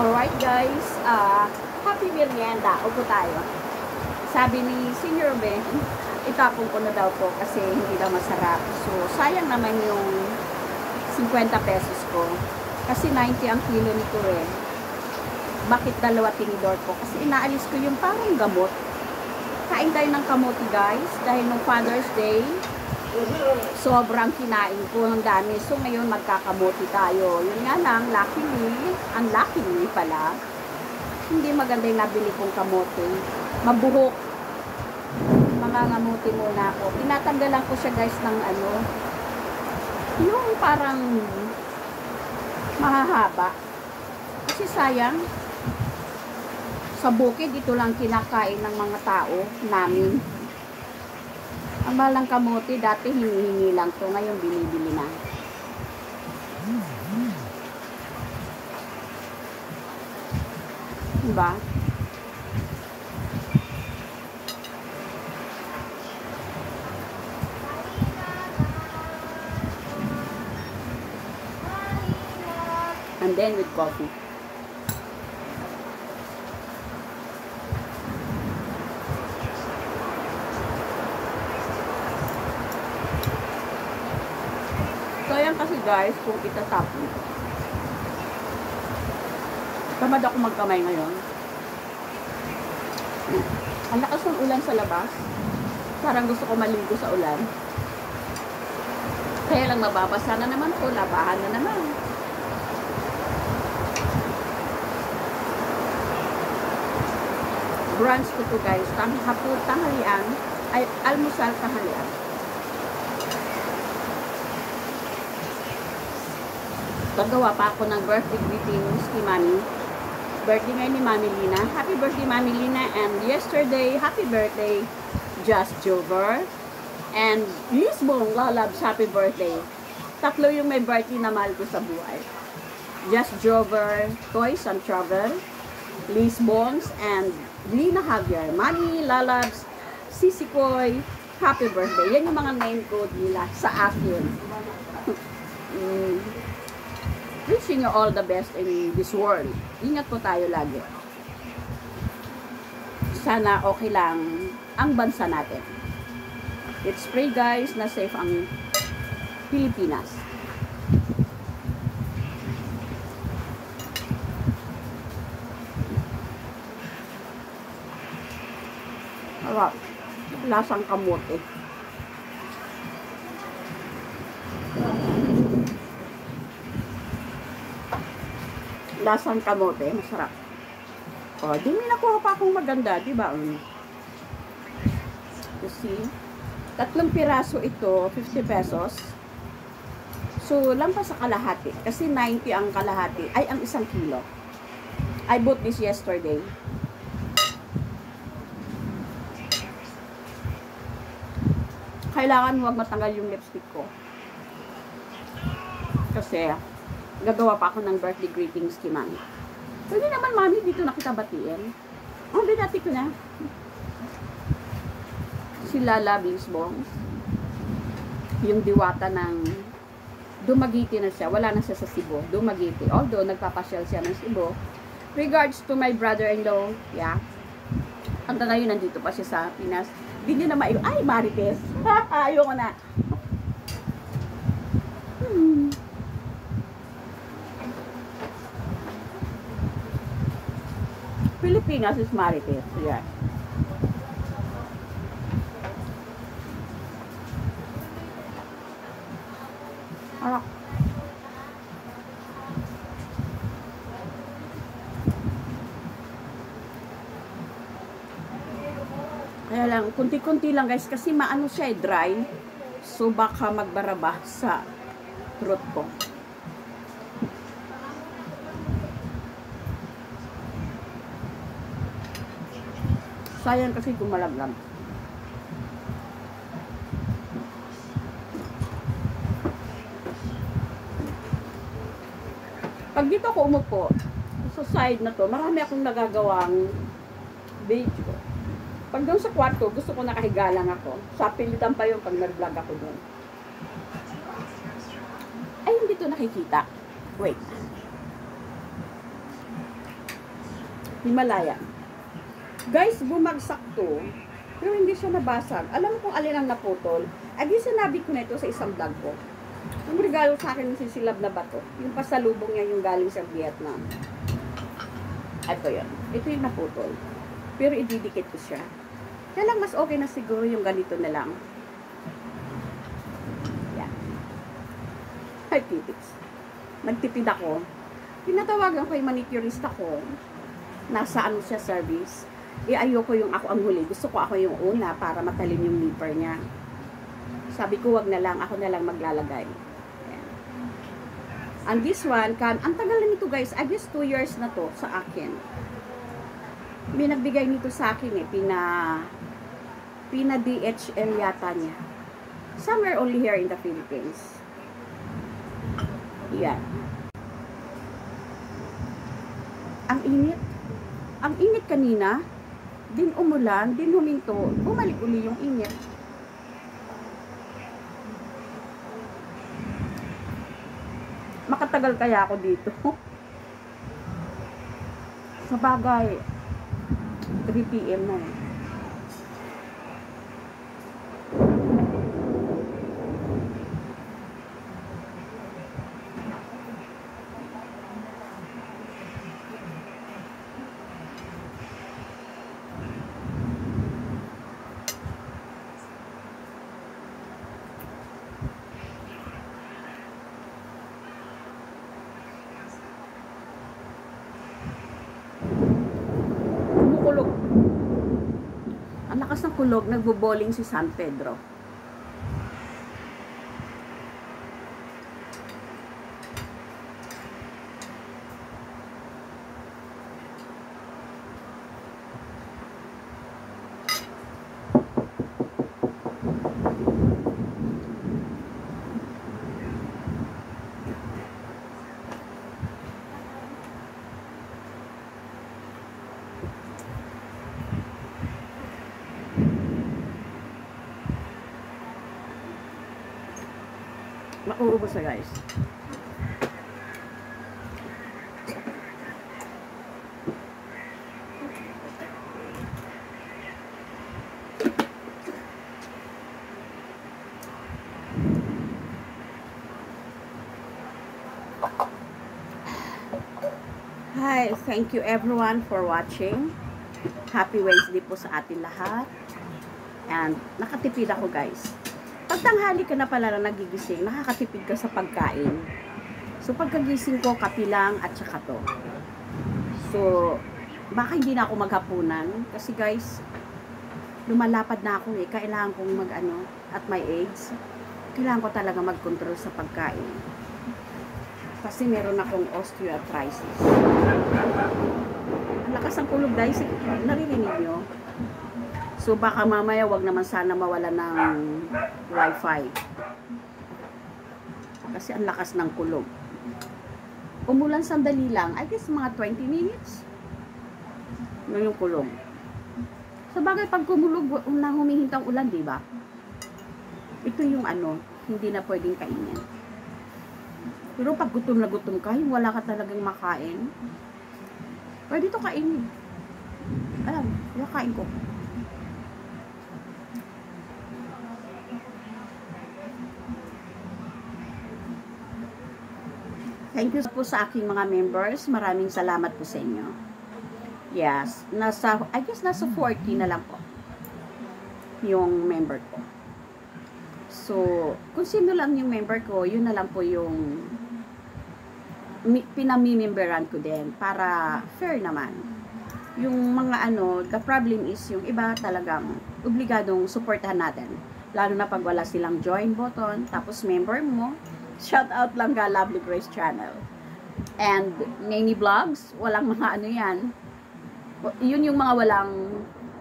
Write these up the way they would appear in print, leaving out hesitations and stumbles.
Alright guys, happy merienda. Upo tayo. Sabi ni Senior Ben, itapon ko na daw po kasi hindi daw masarap. So, sayang naman yung 50 pesos ko. Kasi 90 ang kilo nito eh. Bakit dalawa tinidor ko? Kasi inaalis ko yung parang gamot. Kain tayo ng kamote guys. Dahil nung Father's Day, sobrang kinain ko ng dami. So, ngayon magkakamote tayo. Yun nga lang, unluckily pala, hindi maganda yung nabili kong kamote. Mabuhok. Mangangamuti muna ako. Tinatanggalan ko siya guys ng ano, yung parang mahahaba. Kasi sayang, sa bukid, ito lang kinakain ng mga tao namin. Ang malang kamote, dati hinihingi lang to, ngayon binibili na. Diba? And then with coffee. So, yan kasi guys, kung itatapon. Tamad ako magkamay ngayon. Ang lakas ng ulan sa labas. Parang gusto ko maligo sa ulan. Kaya lang mababasa na naman po, labahan na naman. Brunch ko to guys. Hapon, tanghalian, ay almusal tanghalian. Gagawa pa ako ng birthday greetings kay Mami. Birthday ngayon ni Mami Lina. Happy birthday Mami Lina. And yesterday, happy birthday Just Jover. And Lisbon Lalabs, happy birthday. Tatlo yung may birthday na mahal ko sa buhay. Just Jover, Toys and Travel, Lisbons, and Lina Javier. Mami Lalabs, Sisi Koy, happy birthday. Yan yung mga name code nila sa akin. Wishing you all the best in this world. Ingat po tayo lagi. Sana okay lang ang bansa natin. Let's pray guys na safe ang Pilipinas. Harap. Lasang kamote. Lasang kamote, masarap. O, di may nakuha pa akong maganda, di ba? You see? 3 piraso ito, 50 pesos. So, lampas sa kalahati. Kasi 90 ang kalahati. Ay, ang 1 kilo. I bought this yesterday. Kailangan huwag matanggal yung lipstick ko. Kasi, gagawa pa ako ng birthday greetings kay Mami. Pwede naman, Mami, dito na kita batiin. Oh, binati ko na. Si Lala Lisbons. Yung diwata ng Dumaguete na siya. Wala na siya sa Cebu. Dumaguete. Although, nagpapasyal siya ng Cebu. Regards to my brother-in-law. Yeah. Hanggang ngayon, nandito pa siya sa Pinas. Hindi niya na ay, Marites. Ayoko na. Pilipinas is Marites. Yeah. Alak. Kaya lang, kunti-kunti lang guys, kasi maano siya dry. So baka magbaraba sa throat ko. Sayang kasi gumalaglag. Pag dito ako umupo, sa side na to, marami akong nagagawang video. Pag doon sa kwarto, gusto ko nakahiga lang ako. Sa pilitan pa yung pag nag-vlog ako doon. Ay, hindi to nakikita. Wait. Himalaya. Guys, bumagsak to. Pero hindi siya nabasag. Alam mo kung alin ang naputol? Agi sinabi ko na ito sa isang vlog ko. Yung regalo sa akin ng sisilab na bato. Yung pasalubong niya yung galing sa Vietnam. Ito yun. Ito yung naputol. Pero ididikit ko siya. Kaya lang mas okay na siguro yung ganito na lang. Yan. Ay, titics. Nagtipid ako. Pinatawagan ko yung manicurista ko. Nasa ano siya service. Ayoko yung ako ang huli. Gusto ko ako yung una para matalim yung nipper niya. Sabi ko, wag na lang. Ako na lang maglalagay. Ayan. And this one, ang tagal na nito guys. I guess 2 years na to sa akin. May nagbigay nito sa akin eh. Pina DHL yata niya. Somewhere only here in the Philippines. Yan. Ang init. Ang init kanina. Din umulan, din huminto. Bumalik uli yung init. Makatagal kaya ako dito. Sa bagay, 3 PM na eh. Kumukulog. Ang lakas ng kulog, nagbo-bowling si San Pedro. Mauubos na guys. Hi, thank you everyone for watching. Happy Wednesday po sa atin lahat. And nakatipid ako guys. Pagtanghali ka na pala na nagigising, nakakatipid ka sa pagkain. So, pagkagising ko, kape lang at saka to. So, baka hindi na ako maghapunan. Kasi guys, lumalapad na ako eh. Kailangan kong mag-ano, at my age, kailangan ko talaga mag-control sa pagkain. Kasi meron akong osteoarthritis. Ang lakas ng kulog guys, naririnig nyo? So, baka mamaya wag naman sana mawala ng wifi. Kasi ang lakas ng kulog. Umulan sandali lang. I guess mga 20 minutes. Yun yung kulog. Sa bagay, pag kumulog, humihintang ulan, di ba? Ito yung ano, hindi na pwedeng kainin. Pero pag gutom na gutom ka, yung wala ka talagang makain, pwede ito kainin. Alam, kain ko. Thank you po sa aking mga members. Maraming salamat po sa inyo. Yes, I guess nasa 40 na lang po yung member ko. So, kung sino lang yung member ko, yun na lang po yung pinamimemberan ko din para fair naman. Yung mga ano, the problem is yung iba talagang obligadong supportahan natin. Lalo na pag wala silang join button, tapos member mo, shout out lang ka Lovely Grace Channel. And Nani Vlogs, walang mga ano yan. Yun yung mga walang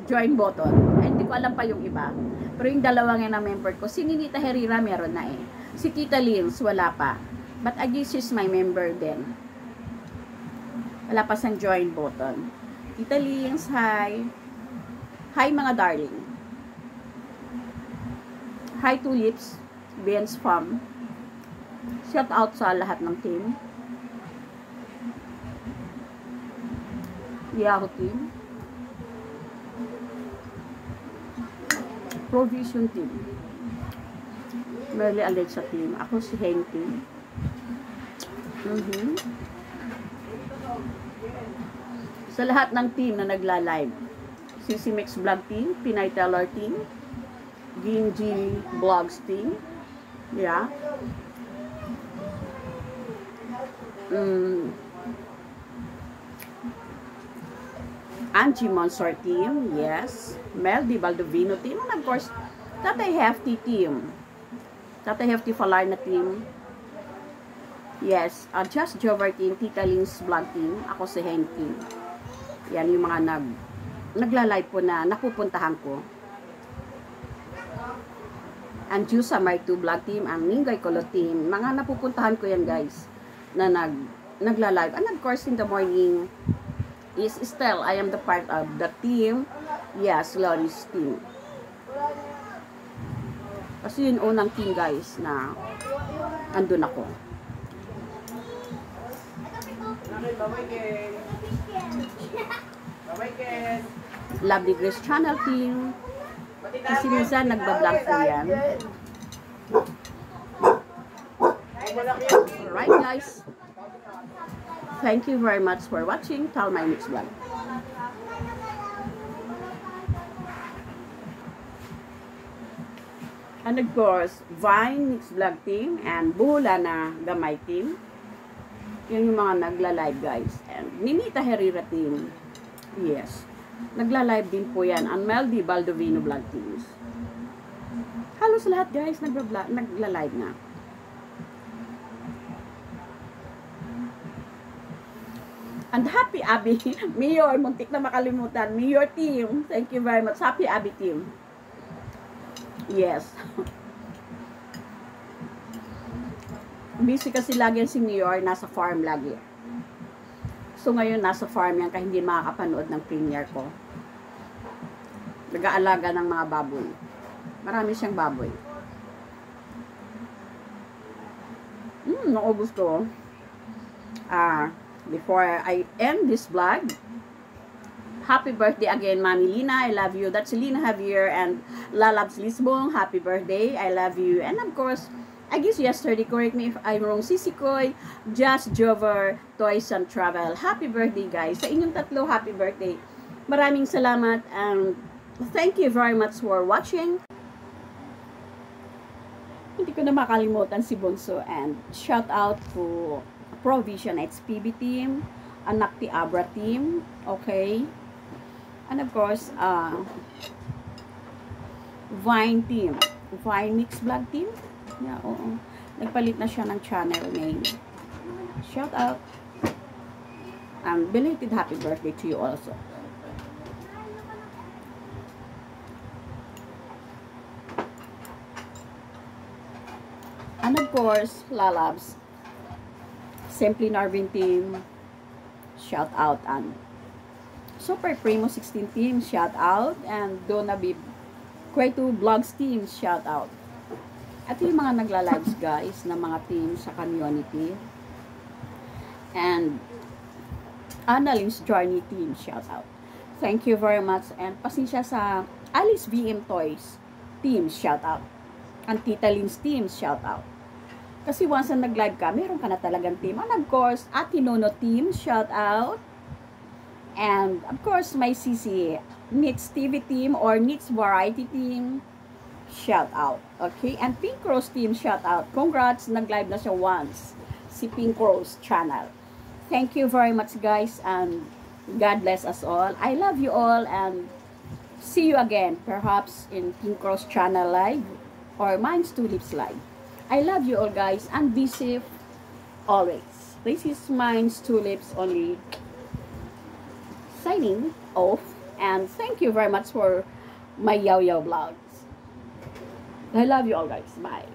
join button. Hindi ko alam pa yung iba. Pero yung dalawang yan na member ko, si Ninita Herrera meron na eh. Si Tita Lins, wala pa. But I guess she's my member din. Wala pa sang join button. Tita Lins, hi. Hi mga darling. Hi Tulips, Ben's Farm. Shout out sa lahat ng team. Yahoo team. Provision team. Merly Alexa team. Ako si Heng team. Sa lahat ng team na nagla-live. CC Mix Vlog team, Pinay Teller team, Gingy Vlogs team. Yeah. Angie Monsor team, yes. Meldy Baldovino team, and of course, Tatay Hefty team. Tatay Hefty Falar na team. Yes, Just Jover team, Tita Lynn's Vlog team, ako si Hen team. Yan yung mga nagla-live po na napupuntahan ko. And Jusa Martu Vlog team, ang Mingay Kolo team, mga napupuntahan ko yan guys, na nagla-live. And of course, in the morning, is still, I am the part of the team. Yes, Loris team. Kasi yun unang team guys na andun ako. Lovely Grace Channel team. Kasi minsan nagbablog po yan. Alright guys. Thank you very much for watching Talmay Mix Vlog. And of course, Vine Mix Vlog team and Buhula na Gamay team. Yun yung mga nagla-live guys. And Ninita Herrera team. Yes. Nagla-live din po yan. And Meldy Baldovino Vlog teams. Halos lahat guys nagla-live na. And Happy Abby, Mayor, muntik na makalimutan. Mayor team, thank you very much. Happy Abby team. Yes. Busy kasi lagi si Mayor, nasa farm lagi. So ngayon nasa farm yan, kaya hindi makakapanood ng premiere ko. Nag-aalaga ng mga baboy. Marami siyang baboy. Naubos ko. Before I end this vlog, happy birthday again, Mami Lina. I love you. That's Lina Javier and Lalabs Lisbon. Happy birthday. I love you. And of course, I guess yesterday, correct me if I'm wrong, Sisikoy, Just Jover, Toys and Travel. Happy birthday, guys. Sa inyong tatlo, happy birthday. Maraming salamat and thank you very much for watching. Hindi ko na makalimutan si Bonso and shout out to Provision HPB team, Anak ti Abra team, okay? And of course, Vine team, Vine Mix Vlog team. Yeah, oo. Nagpalit na siya ng channel name. Shout out. And belated happy birthday to you also. And of course, Lalabs, Simply Narvin team, shout out. And Super Primo 16 team, shout out. And Donna Bib Kwetu Vlogs team, shout out. At yung mga nagla-lives guys na mga team sa community. And Annalyn's Journey team, shout out. Thank you very much. And pasensya sa Alice VM Toys team, shout out. And Tita Lynn's team, shout out. Kasi once na nag-live ka, meron ka na talagang team. And of course, Ate Nono team, shout out. And of course, my CC Nits TV team or Nits Variety team, shout out. Okay? And Pink Rose team, shout out. Congrats, nag-live na siya once. Si Pink Rose channel. Thank you very much guys and God bless us all. I love you all and see you again. Perhaps in Pink Rose channel live or Mine's Tulips live. I love you all guys and be safe always. This is Mine's Tulips only signing off and thank you very much for my Yaw Yaw vlogs. I love you all guys. Bye.